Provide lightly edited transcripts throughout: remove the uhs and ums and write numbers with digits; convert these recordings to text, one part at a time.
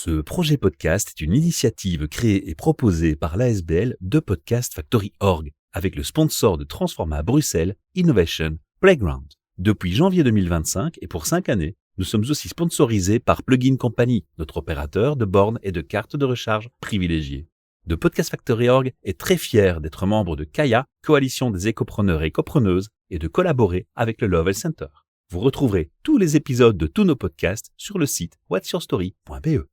Ce projet podcast est une initiative créée et proposée par l'ASBL de Podcast Factory Org avec le sponsor de Transforma Bruxelles Innovation Playground. Depuis janvier 2025 et pour 5 années, nous sommes aussi sponsorisés par Plugin Company, notre opérateur de bornes et de cartes de recharge privilégiées. De Podcast Factory Org est très fier d'être membre de Kaya, coalition des écopreneurs et écopreneuses, et de collaborer avec le Lovell Center. Vous retrouverez tous les épisodes de tous nos podcasts sur le site whatsyourstory.be.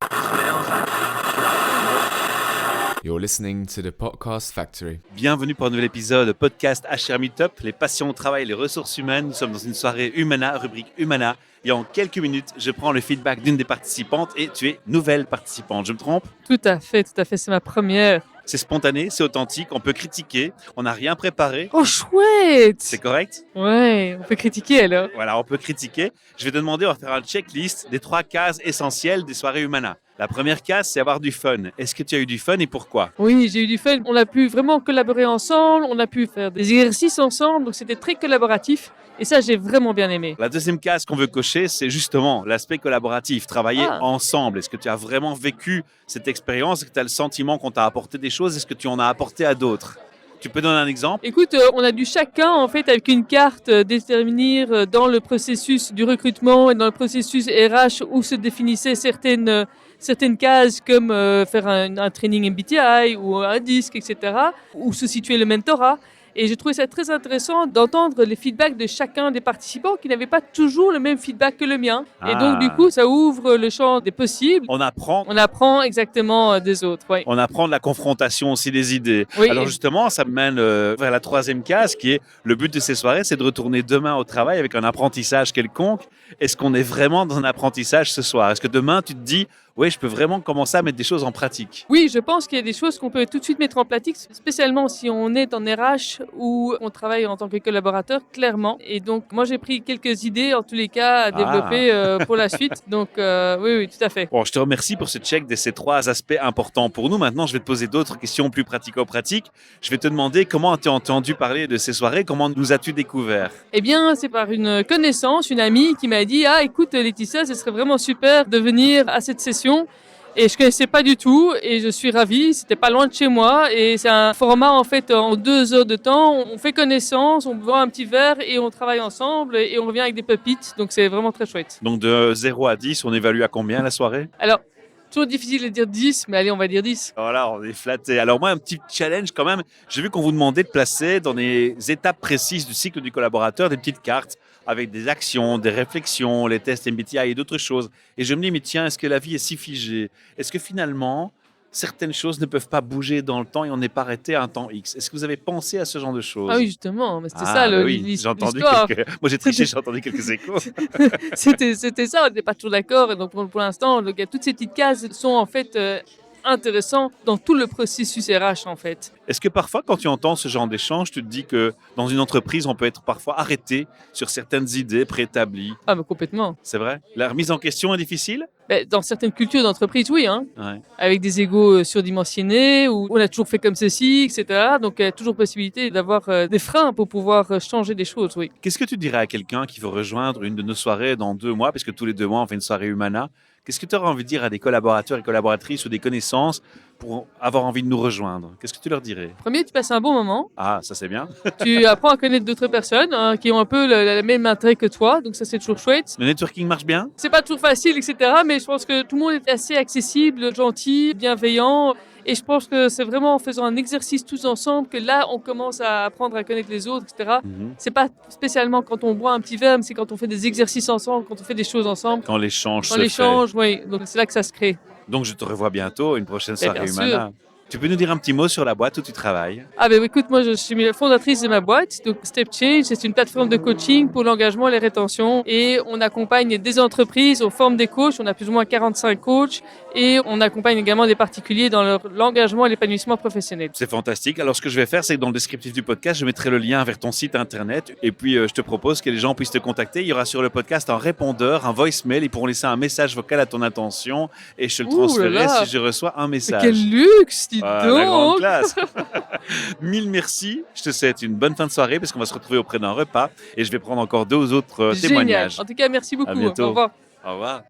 You're listening to the Podcast Factory. Bienvenue pour un nouvel épisode de podcast HR Meetup, les passions au travail et les ressources humaines. Nous sommes dans une soirée Humana, rubrique Humana. Et en quelques minutes, je prends le feedback d'une des participantes et tu es nouvelle participante. Je me trompe ? Tout à fait, c'est ma première. C'est spontané, c'est authentique, on peut critiquer, on n'a rien préparé. Oh, chouette! C'est correct ? Ouais, on peut critiquer alors. Voilà, on peut critiquer. Je vais te demander, on va faire un checklist des 3 cases essentielles des soirées Humana. La première case, c'est avoir du fun. Est-ce que tu as eu du fun et pourquoi ? Oui, j'ai eu du fun. On a pu vraiment collaborer ensemble, on a pu faire des exercices ensemble, donc c'était très collaboratif. Et ça, j'ai vraiment bien aimé. La deuxième case qu'on veut cocher, c'est justement l'aspect collaboratif, travailler Ah. ensemble. Est-ce que tu as vraiment vécu cette expérience ? Est-ce que tu as le sentiment qu'on t'a apporté des choses ? Est-ce que tu en as apporté à d'autres ? Tu peux donner un exemple ? Écoute, on a dû chacun, en fait, avec une carte, déterminer dans le processus du recrutement et dans le processus RH où se définissaient certaines cases comme faire un training MBTI ou un disque, etc., où se situait le mentorat. Et j'ai trouvé ça très intéressant d'entendre les feedbacks de chacun des participants qui n'avaient pas toujours le même feedback que le mien. Et donc, du coup, ça ouvre le champ des possibles. On apprend Exactement des autres, oui. On apprend de la confrontation aussi des idées. Oui. Alors justement, ça me mène vers la troisième case qui est le but de ces soirées, c'est de retourner demain au travail avec un apprentissage quelconque. Est-ce qu'on est vraiment dans un apprentissage ce soir ? Est-ce que demain, tu te dis, oui, je peux vraiment commencer à mettre des choses en pratique ? Oui, je pense qu'il y a des choses qu'on peut tout de suite mettre en pratique, spécialement si on est en RH ou on travaille en tant que collaborateur, clairement. Et donc, moi, j'ai pris quelques idées, en tous les cas, à développer pour la suite. Donc, oui, tout à fait. Bon, je te remercie pour ce check de ces 3 aspects importants pour nous. Maintenant, je vais te poser d'autres questions plus pratico-pratiques. Je vais te demander comment as-tu entendu parler de ces soirées ? Comment nous as-tu découvert ? Eh bien, c'est par une connaissance, une amie qui m'a dit « Ah, écoute, Laetitia, ce serait vraiment super de venir à cette session. » Et je connaissais pas du tout et je suis ravie, c'était pas loin de chez moi et c'est un format en fait en 2 heures de temps, on fait connaissance, on boit un petit verre et on travaille ensemble et on revient avec des pépites, donc c'est vraiment très chouette. Donc de 0 à 10, on évalue à combien la soirée ? Alors, toujours difficile de dire 10, mais allez, on va dire 10. Voilà, on est flatté. Alors moi, un petit challenge quand même. J'ai vu qu'on vous demandait de placer dans des étapes précises du cycle du collaborateur des petites cartes avec des actions, des réflexions, les tests MBTI et d'autres choses. Et je me dis, mais tiens, est-ce que la vie est si figée ? Est-ce que finalement, certaines choses ne peuvent pas bouger dans le temps et on n'est pas arrêté à un temps X ? Est-ce que vous avez pensé à ce genre de choses ? Ah oui, justement, mais c'était Ah, ça bah oui, j'ai entendu l'histoire. Moi j'ai triché, j'ai entendu quelques échos. C'était ça, on n'était pas toujours d'accord. Et donc pour l'instant, toutes ces petites cases sont en fait intéressantes dans tout le processus RH en fait. Est-ce que parfois, quand tu entends ce genre d'échange, tu te dis que dans une entreprise, on peut être parfois arrêté sur certaines idées préétablies ? Ah, mais complètement. C'est vrai ? La remise en question est difficile ? Dans certaines cultures d'entreprise, oui, hein, Ouais. avec des égos surdimensionnés, où on a toujours fait comme ceci, etc. Donc il y a toujours possibilité d'avoir des freins pour pouvoir changer des choses, oui. Qu'est-ce que tu dirais à quelqu'un qui veut rejoindre une de nos soirées dans 2 mois, parce que tous les 2 mois, on fait une soirée Humana. Qu'est-ce que tu aurais envie de dire à des collaborateurs et collaboratrices ou des connaissances pour avoir envie de nous rejoindre ? Qu'est-ce que tu leur dirais ? Premier, tu passes un bon moment. Ah, ça c'est bien. Tu apprends à connaître d'autres personnes qui ont un peu le même intérêt que toi, donc ça c'est toujours chouette. Le networking marche bien ? C'est pas toujours facile, etc. Mais je pense que tout le monde est assez accessible, gentil, bienveillant. Et je pense que c'est vraiment en faisant un exercice tous ensemble que là, on commence à apprendre à connaître les autres, etc. C'est pas spécialement quand on boit un petit verre, mais c'est quand on fait des exercices ensemble, quand on fait des choses ensemble. Quand l'échange Dans se l'échange, oui. Donc c'est là que ça se crée. fait. Donc je te revois bientôt, une prochaine soirée bien sûr. Humana. Tu peux nous dire un petit mot sur la boîte où tu travailles ? Ah ben écoute, moi je suis la fondatrice de ma boîte, donc Step Change, c'est une plateforme de coaching pour l'engagement et les rétentions et on accompagne des entreprises, on forme des coachs, on a plus ou moins 45 coachs et on accompagne également des particuliers dans l'engagement et l'épanouissement professionnel. C'est fantastique. Alors, ce que je vais faire, c'est que dans le descriptif du podcast, je mettrai le lien vers ton site internet. Et puis, je te propose que les gens puissent te contacter. Il y aura sur le podcast un répondeur, un voicemail. Ils pourront laisser un message vocal à ton attention et je te le Ouh là transférerai là. si je reçois un Mais message. quel luxe, dis Ah, la grande donc. classe. Mille merci. Je te souhaite une bonne fin de soirée parce qu'on va se retrouver auprès d'un repas et je vais prendre encore 2 autres Génial. témoignages. En tout cas, merci beaucoup. À bientôt. Au revoir. Au revoir.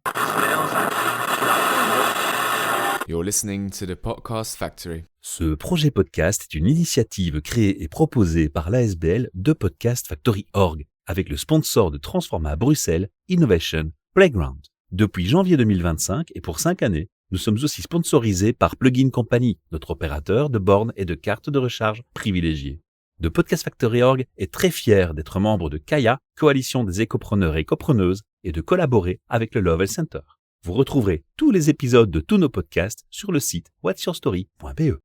You're listening to the Podcast Factory. Ce projet podcast est une initiative créée et proposée par l'ASBL de Podcast Factory Org, avec le sponsor de Transforma Bruxelles Innovation Playground. Depuis janvier 2025 et pour 5 années, nous sommes aussi sponsorisés par Plugin Company, notre opérateur de bornes et de cartes de recharge privilégié. The Podcast Factory Org est très fier d'être membre de Kaya, coalition des écopreneurs et écopreneuses, et de collaborer avec le Lovell Center. Vous retrouverez tous les épisodes de tous nos podcasts sur le site whatsyourstory.be.